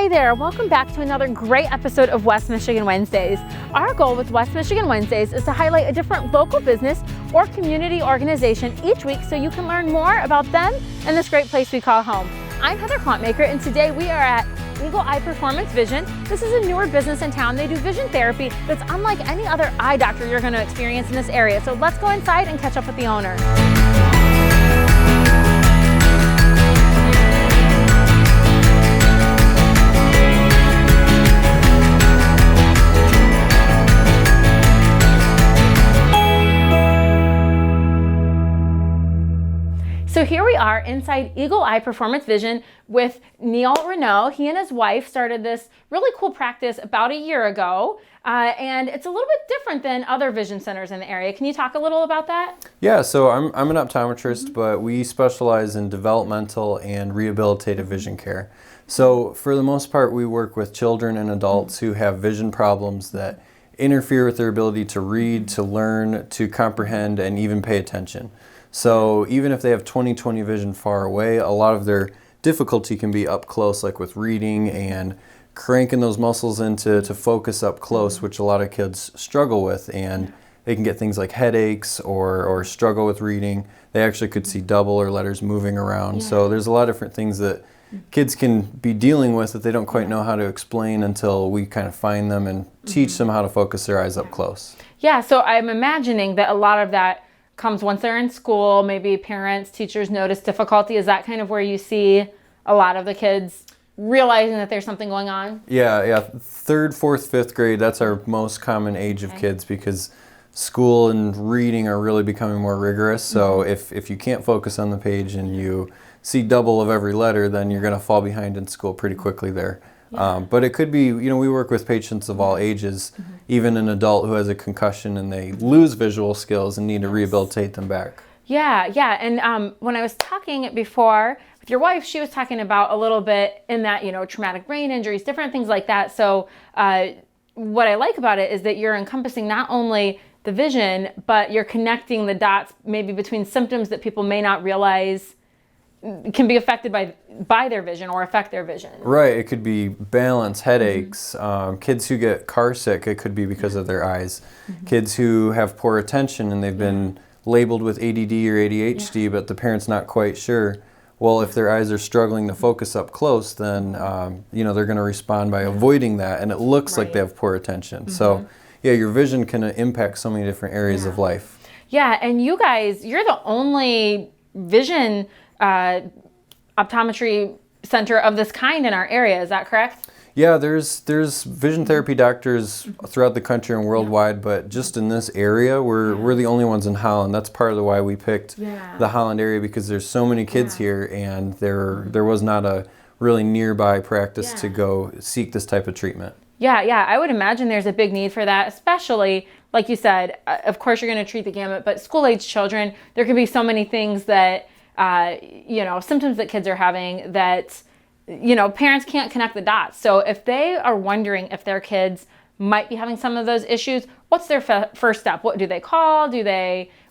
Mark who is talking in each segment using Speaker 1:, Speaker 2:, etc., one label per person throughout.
Speaker 1: Hi there, welcome back to another great episode of West Michigan Wednesdays. Our goal with West Michigan Wednesdays is to highlight a different local business or community organization each week so you can learn more about them and this great place we call home. I'm Heather Klontmaker, and today we are at EagleEye Performance Vision. This is a newer business in town. They do vision therapy that's unlike any other eye doctor you're going to experience in this area. So let's go inside and catch up with the owner. So here we are inside EagleEye Performance Vision with Neil Renaud. He and his wife started this really cool practice about a year ago, and it's a little bit different than other vision centers in the area. Can you talk a little about that?
Speaker 2: Yeah, so I'm an optometrist, but we specialize in developmental and rehabilitative vision care. So for the most part, we work with children and adults who have vision problems that interfere with their ability to read, to learn, to comprehend, and even pay attention. So even if they have 20/20 vision far away, a lot of their difficulty can be up close, like with reading and cranking those muscles to focus up close, which a lot of kids struggle with, and they can get things like headaches or struggle with reading. They actually could see double or letters moving around. So there's a lot of different things that kids can be dealing with that they don't quite know how to explain until we kind of find them and teach them how to focus their eyes up close.
Speaker 1: Yeah, so I'm imagining that a lot of that comes once they're in school. Maybe parents, teachers notice difficulty. Is that kind of where you see a lot of the kids realizing that there's something going on?
Speaker 2: Yeah. Third, fourth, fifth grade, that's our most common age of kids because school and reading are really becoming more rigorous. So if you can't focus on the page and you see double of every letter, then you're going to fall behind in school pretty quickly there. But it could be, we work with patients of all ages, even an adult who has a concussion and they lose visual skills and need to rehabilitate them back.
Speaker 1: Yeah. And when I was talking before with your wife, she was talking about a little bit in that, traumatic brain injuries, different things like that. So what I like about it is that you're encompassing not only the vision, but you're connecting the dots maybe between symptoms that people may not realize can be affected by their vision or affect their vision.
Speaker 2: Right. It could be balance, headaches, kids who get car sick, it could be because of their eyes. Kids who have poor attention and they've been labeled with ADD or ADHD, but the parent's not quite sure. Well, if their eyes are struggling to focus up close, then they're going to respond by avoiding that, and it looks like they have poor attention. So your vision can impact so many different areas of life.
Speaker 1: Yeah, and you guys, you're the only vision optometry center of this kind in our area. Is that correct?
Speaker 2: Yeah, there's vision therapy doctors throughout the country and worldwide, but just in this area, we're the only ones in Holland. That's part of why we picked the Holland area, because there's so many kids here, and there was not a really nearby practice to go seek this type of treatment.
Speaker 1: Yeah, I would imagine there's a big need for that, especially, like you said, of course you're going to treat the gamut, but school-age children, there could be so many things that symptoms that kids are having that, parents can't connect the dots. So if they are wondering if their kids might be having some of those issues, what's their first step? What do they call?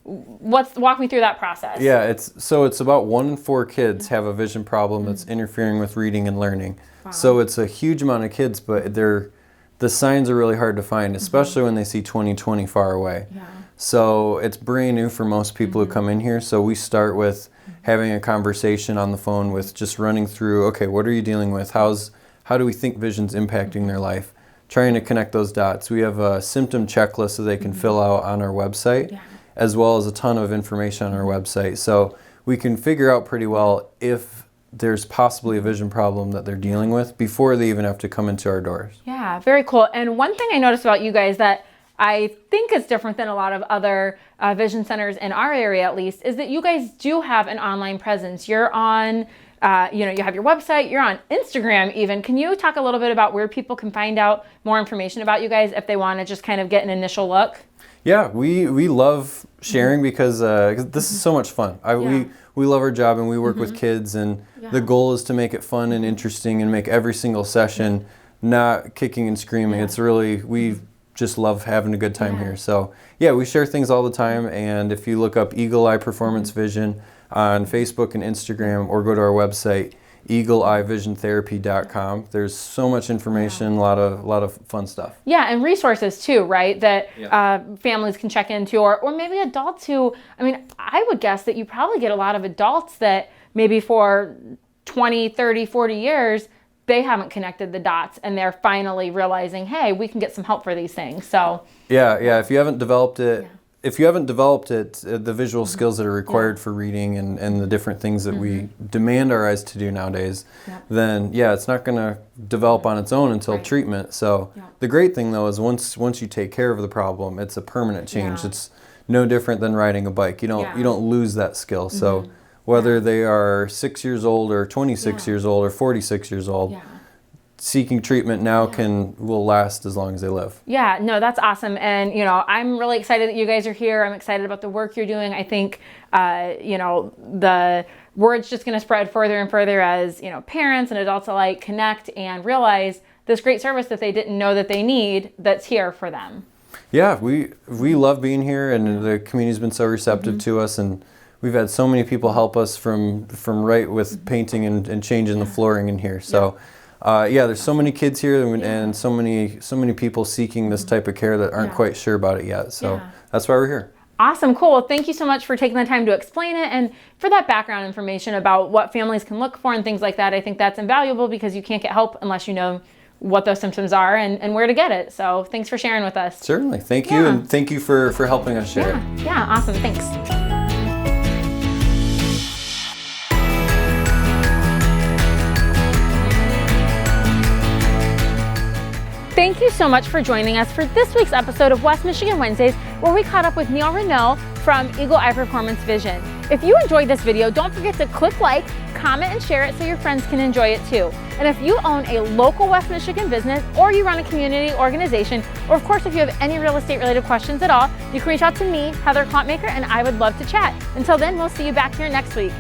Speaker 1: Walk me through that process.
Speaker 2: Yeah, it's about 1 in 4 kids have a vision problem that's interfering with reading and learning. Wow. So it's a huge amount of kids, but the signs are really hard to find, especially when they see 20/20 far away. Yeah. So it's brand new for most people who come in here. So we start with having a conversation on the phone with just running through, okay, what are you dealing with? How do we think vision's impacting their life? Trying to connect those dots. We have a symptom checklist that they can fill out on our website, as well as a ton of information on our website. So we can figure out pretty well if there's possibly a vision problem that they're dealing with before they even have to come into our doors.
Speaker 1: Yeah, very cool. And one thing I noticed about you guys that I think is different than a lot of other vision centers in our area, at least, is that you guys do have an online presence. You're on, you have your website, you're on Instagram even. Can you talk a little bit about where people can find out more information about you guys if they want to just kind of get an initial look?
Speaker 2: Yeah, we love sharing because this is so much fun. We love our job and we work with kids, and the goal is to make it fun and interesting and make every single session not kicking and screaming. It's really, we just love having a good time here. So we share things all the time, and if you look up EagleEye Performance Vision on Facebook and Instagram or go to our website, EagleEyeVisionTherapy.com. There's so much information, a lot of fun stuff.
Speaker 1: Yeah, and resources too, right? That families can check into, or maybe adults who, I mean, I would guess that you probably get a lot of adults that maybe for 20, 30, 40 years, they haven't connected the dots and they're finally realizing, hey, we can get some help for these things. So
Speaker 2: yeah, if you haven't developed it, the visual skills that are required for reading and the different things that we demand our eyes to do nowadays, then it's not going to develop on its own until treatment. So the great thing though is once you take care of the problem, it's a permanent change. It's no different than riding a bike. You don't lose that skill. So whether they are 6 years old or 26 years old or 46 years old, seeking treatment now will last as long as they live.
Speaker 1: Yeah, no, that's awesome. And, I'm really excited that you guys are here. I'm excited about the work you're doing. I think, the word's just going to spread further and further as, parents and adults alike connect and realize this great service that they didn't know that they need that's here for them.
Speaker 2: Yeah, we love being here, and the community's been so receptive to us, and we've had so many people help us from right with painting and changing the flooring in here. So there's so many kids here and so many people seeking this type of care that aren't quite sure about it yet. So that's why we're here.
Speaker 1: Awesome, cool. Well, thank you so much for taking the time to explain it and for that background information about what families can look for and things like that. I think that's invaluable because you can't get help unless you know what those symptoms are and where to get it. So thanks for sharing with us.
Speaker 2: Certainly. Thank you. And thank you for helping us share.
Speaker 1: Yeah, awesome. Thanks. Thank you so much for joining us for this week's episode of West Michigan Wednesdays, where we caught up with Neil Renaud from EagleEye Performance Vision. If you enjoyed this video, don't forget to click like, comment, and share it so your friends can enjoy it too. And if you own a local West Michigan business, or you run a community organization, or of course if you have any real estate related questions at all, you can reach out to me, Heather Klontmaker, and I would love to chat. Until then, we'll see you back here next week.